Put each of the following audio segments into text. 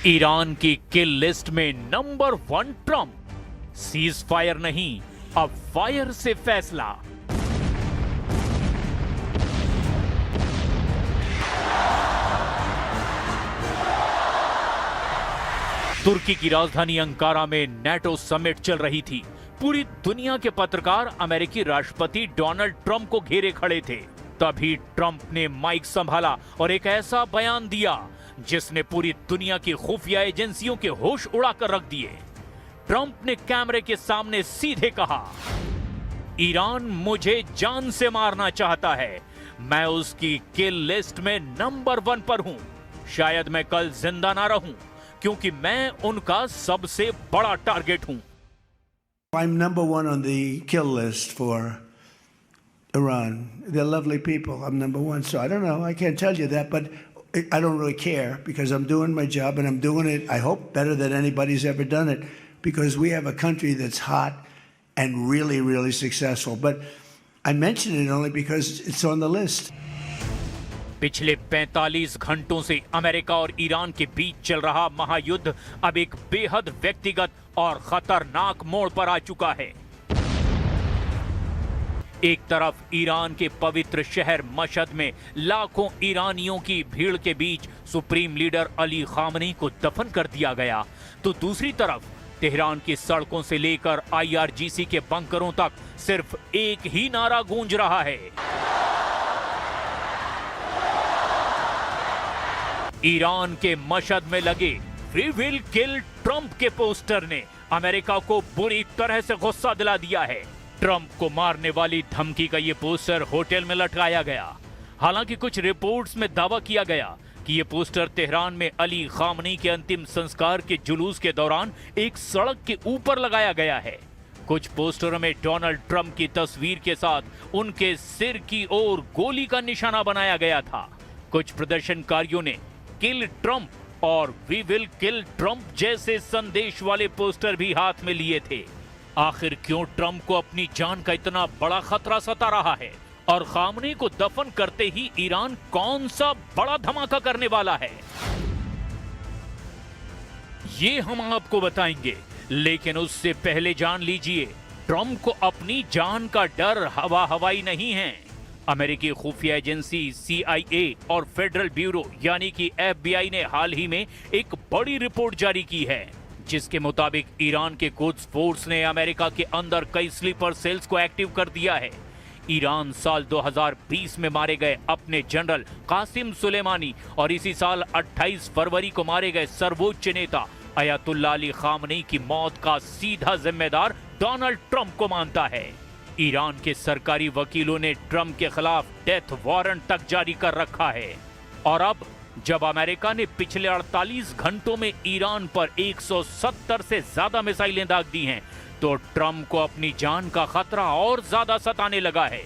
Iran की किल list में number 1 Trump. Cease fire नहीं, अब फायर से फैसला। तुर्की की राजधानी अंकारा में नेटो समिट चल रही थी। पूरी दुनिया के पत्रकार अमेरिकी राष्ट्रपति डोनाल्ड ट्रंप को घेरे खड़े थे। तभी ट्रंप ने माइक संभाला और एक ऐसा बयान दिया जिसने पूरी दुनिया की खुफिया एजेंसियों के होश उड़ाकर रख दिए। ट्रंप ने कैमरे के सामने सीधे कहा, ईरान मुझे जान से मारना चाहता है। मैं उसकी किल लिस्ट में नंबर 1 पर हूं। शायद मैं कल जिंदा ना रहूं, क्योंकि मैं उनका सबसे बड़ा टारगेट हूं। I'm number 1 on the kill list for Iran. They're lovely people. I'm number 1. So I don't know. I can't tell you that, but I don't really care because I'm doing my job and I'm doing it, I hope, better than anybody's ever done it, because we have a country that's hot and really, really successful. But I mention it only because it's on the list. पिछले 45 घंटों से America और Iran के बीच चल रहा महायुद्ध अब एक बेहद व्यक्तिगत और खतरनाक मोड़ पर आ चुका है। एक तरफ ईरान के पवित्र शहर मशहद में लाखों ईरानियों की भीड़ के बीच सुप्रीम लीडर अली खामनेई को दफन कर दिया गया, तो दूसरी तरफ तेहरान की सड़कों से लेकर IRGC के बंकरों तक सिर्फ एक ही नारा गूंज रहा है। ईरान के मशहद में लगे वी विल किल ट्रंप के पोस्टर ने अमेरिका को बुरी तरह से गुस्सा दिला दिया है। ट्रंप को मारने वाली धमकी का ये पोस्टर होटल में लटकाया गया। हालांकि कुछ रिपोर्ट्स में दावा किया गया कि ये पोस्टर तेहरान में अली खामनेई के अंतिम संस्कार के जुलूस के दौरान एक सड़क के ऊपर लगाया गया है। कुछ पोस्टरों में डोनाल्ड ट्रंप की तस्वीर के साथ उनके सिर की ओर गोली का निशाना बनाया गया था। कुछ प्रदर्शनकारियों ने किल ट्रंप और वी विल किल ट्रंप जैसे संदेश वाले पोस्टर भी हाथ में लिए थे। आखिर क्यों ट्रंप को अपनी जान का इतना बड़ा खतरा सता रहा है, और खामनेई को दफन करते ही ईरान कौन सा बड़ा धमाका करने वाला है, ये हम आपको बताएंगे। लेकिन उससे पहले जान लीजिए, ट्रंप को अपनी जान का डर हवा हवाई नहीं है। अमेरिकी खुफिया एजेंसी CIA और फेडरल ब्यूरो यानी कि FBI ने हाल ही में एक बड़ी रिपोर्ट जारी की है, जिसके मुताबिक ईरान के कुड्स फोर्स ने अमेरिका के अंदर कई स्लीपर सेल्स को एक्टिव कर दिया है। ईरान साल 2020 में मारे गए अपने जनरल कासिम सुलेमानी और इसी साल 28 फरवरी को मारे गए सर्वोच्च नेता अयतुल्लाह अली खामनेई की मौत का सीधा जिम्मेदार डोनाल्ड ट्रंप को मानता है। ईरान के सरकारी वकीलों ने ट्रंप के खिलाफ डेथ वारंट तक जारी कर रखा है। और अब जब अमेरिका ने पिछले 48 घंटों में ईरान पर 170 से ज्यादा मिसाइलें दाग दी हैं, तो ट्रंप को अपनी जान का खतरा और ज्यादा सताने लगा है।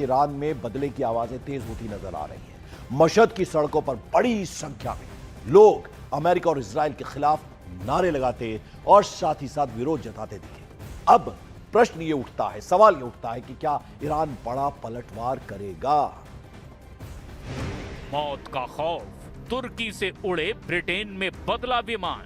ईरान में बदले की आवाजें तेज होती नजर आ रही हैं। मशहद की सड़कों पर बड़ी संख्या में लोग अमेरिका और इजराइल के खिलाफ नारे लगाते और साथ ही साथ विरोध जताते दिखे। अब प्रश्न ये उठता है, सवाल ये उठता है कि क्या ईरान बड़ा पलटवार करेगा? मौत का खौफ, तुर्की से उड़े ब्रिटेन में बदला विमान।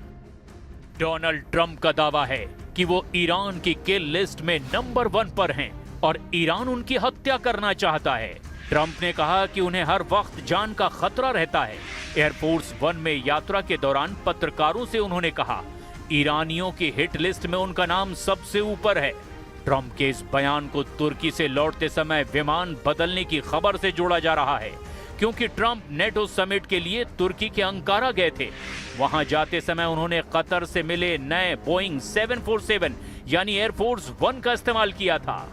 डोनाल्ड ट्रंप का दावा है कि वो ईरान की किल लिस्ट में नंबर 1 पर हैं और ईरान उनकी हत्या करना चाहता है। ट्रंप ने कहा कि उन्हें हर वक्त जान का खतरा रहता है। एयरफोर्स 1 में यात्रा के दौरान पत्रकारों से उन्होंने कहा, ईरानियों की हिट लिस्ट में उनका नाम सबसे ऊपर है। ट्रंप के इस बयान को तुर्की से लौटते समय विमान बदलने की खबर से जोड़ा जा रहा है, क्योंकि ट्रंप नेटो समिट के लिए तुर्की के अंकारा गए थे। वहां जाते समय उन्होंने कतर से मिले नए बोइंग 747 यानी एयरफोर्स 1 का इस्तेमाल किया था।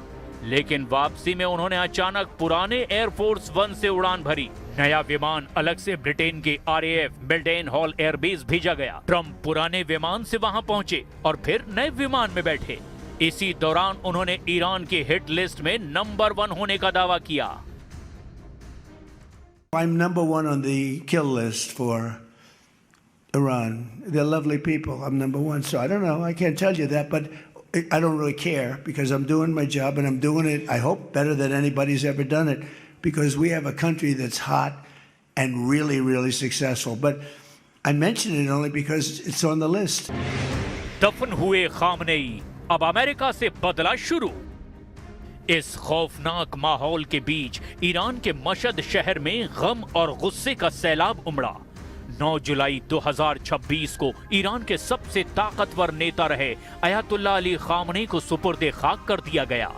लेकिन वापसी में उन्होंने अचानक पुराने एयरफोर्स वन से उड़ान भरी। नया विमान अलग से ब्रिटेन के RAF मिल्डेन हॉल एयरबेस भेजा गया। ट्रंप पुराने विमान से वहां पहुंचे और फिर नए विमान में बैठे। इसी दौरान उन्होंने ईरान की हिट लिस्ट में नंबर 1 होने का दावा किया। I'm number 1 on the kill list for Iran. They're lovely people. I'm number 1. So I don't know. I can't tell you that, but I don't really care because I'm doing my job and I'm doing it, I hope, better than anybody's ever done it because we have a country that's hot and really, really successful. But I mention it only because it's on the list. दफन हुए Khamenei, अब America से बदला शुरू। इस खौफनाक माहौल के बीच ईरान के मशहद शहर में गम और गुस्से का सैलाब उमड़ा। 9 जुलाई 2026 को ईरान के सबसे ताकतवर नेता रहे अयातुल्लाह अली खामनेई को सुपुर्दे खाक कर दिया गया।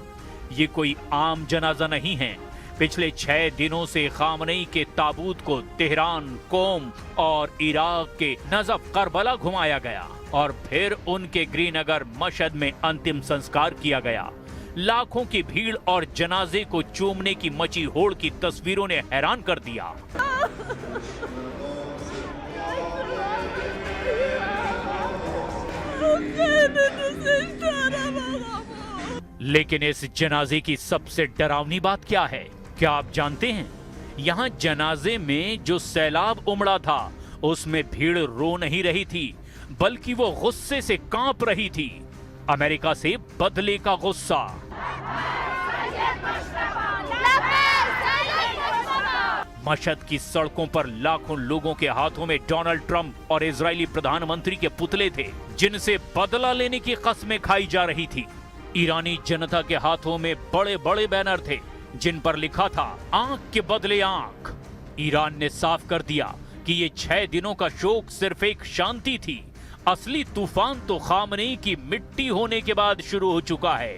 ये कोई आम जनाजा नहीं है। पिछले 6 दिनों से खामनेई के ताबूत को तेहरान, कोम और इराक के नजफ करबला घुमाया गया और फिर उनके गृहनगर मशहद में अंतिम संस्कार किया गया। लाखों की भीड़ और जनाजे को चूमने की मची होड़ की तस्वीरों ने हैरान कर दिया। लेकिन इस जनाजे की सबसे डरावनी बात क्या है? क्या आप जानते हैं? यहाँ जनाजे में जो सैलाब उमड़ा था उसमें भीड़ रो नहीं रही थी, बल्कि वो गुस्से से कांप रही थी। अमेरिका से बदले का गुस्सा। मशहद की सड़कों पर लाखों लोगों के हाथों में डोनाल्ड ट्रंप और इजरायली प्रधानमंत्री के पुतले थे, जिनसे बदला लेने की कस्में खाई जा रही थी। ईरानी जनता के हाथों में बड़े बड़े बैनर थे जिन पर लिखा था आंख के बदले आंख। ईरान ने साफ कर दिया कि ये 6 दिनों का शोक सिर्फ एक शांति थी। असली तूफान तो खामनेई की मिट्टी होने के बाद शुरू हो चुका है।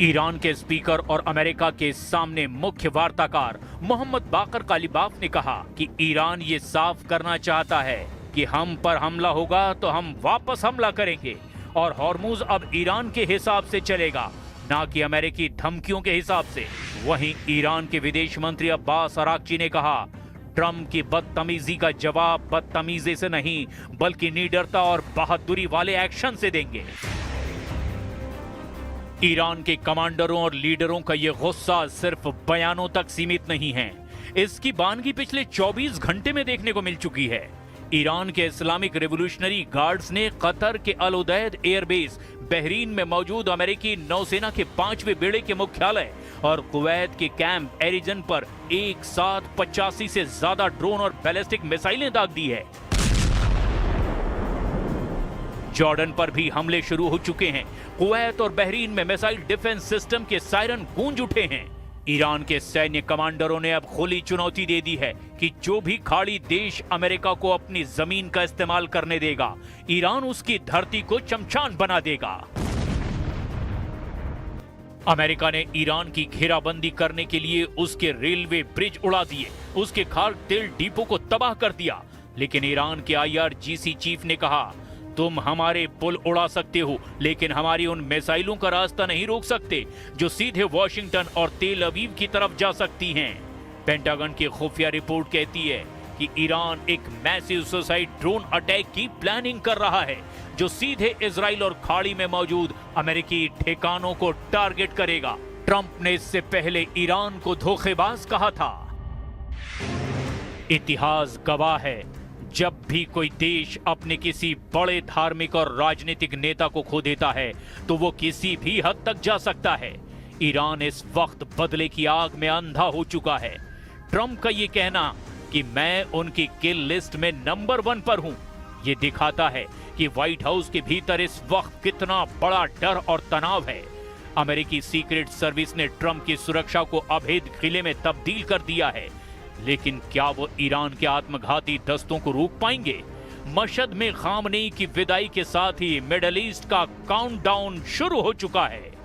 ईरान के स्पीकर और अमेरिका के सामने मुख्य वार्ताकार मोहम्मद बाकर कालिबाफ ने कहा कि ईरान ये साफ करना चाहता है कि हम पर हमला होगा तो हम वापस हमला करेंगे और हॉर्मुज अब ईरान के हिसाब से चलेगा, ना कि अमेरिकी धमकियों के हिसाब से। वहीं ईरान के विदेश मंत्री अब्बास अराक्ची ने कहा, ट्रंप की बदतमीजी का जवाब बदतमीजी से नहीं बल्कि निडरता और बहादुरी वाले एक्शन से देंगे। ईरान के कमांडरों और लीडरों का ये गुस्सा सिर्फ बयानों तक सीमित नहीं है, इसकी बानगी पिछले 24 घंटे में देखने को मिल चुकी है। ईरान के इस्लामिक रेवोल्यूशनरी गार्ड्स ने कतर के अल उदैद एयरबेस, बहरीन में मौजूद अमेरिकी नौसेना के 5वें बेड़े के मुख्यालय और कुवैत के कैंप एरिजन पर एक साथ 85 से ज्यादा ड्रोन और बैलिस्टिक मिसाइलें दाग दी है। जॉर्डन पर भी हमले शुरू हो चुके हैं। कुवैत और बहरीन में मिसाइल डिफेंस सिस्टम के सायरन गूंज उठे हैं। ईरान के सैन्य कमांडरों ने अब खुली चुनौती दे दी है कि जो भी खाड़ी देश अमेरिका को अपनी जमीन का इस्तेमाल करने देगा, ईरान उसकी धरती को शमशान बना देगा। अमेरिका ने ईरान की घेराबंदी करने के लिए उसके रेलवे ब्रिज उड़ा दिए, उसके खाद्य तेल डिपो को तबाह कर दिया। लेकिन ईरान के IRGC चीफ ने कहा, तुम हमारे पुल उड़ा सकते हो लेकिन हमारी उन मिसाइलों का रास्ता नहीं रोक सकते जो सीधे वॉशिंगटन और तेल अवीव की तरफ जा सकती हैं। पेंटागन की खुफिया रिपोर्ट कहती है कि ईरान एक मैसिव सुसाइड ड्रोन अटैक की प्लानिंग कर रहा है जो सीधे इजराइल और खाड़ी में मौजूद अमेरिकी ठिकानों को टारगेट करेगा। ट्रंप ने इससे पहले ईरान को धोखेबाज कहा था। इतिहास गवाह है, जब भी कोई देश अपने किसी बड़े धार्मिक और राजनीतिक नेता को खो देता है तो वो किसी भी हद तक जा सकता है। ईरान इस वक्त बदले की आग में अंधा हो चुका है। ट्रंप का ये कहना कि मैं उनकी किल लिस्ट में नंबर 1 पर हूं, ये दिखाता है कि व्हाइट हाउस के भीतर इस वक्त कितना बड़ा डर और तनाव है। अमेरिकी सीक्रेट सर्विस ने ट्रंप की सुरक्षा को अभेद किले में तब्दील कर दिया है, लेकिन क्या वो ईरान के आत्मघाती दस्तों को रोक पाएंगे? मशहद में खामनेई की विदाई के साथ ही मिडल ईस्ट का काउंटडाउन शुरू हो चुका है।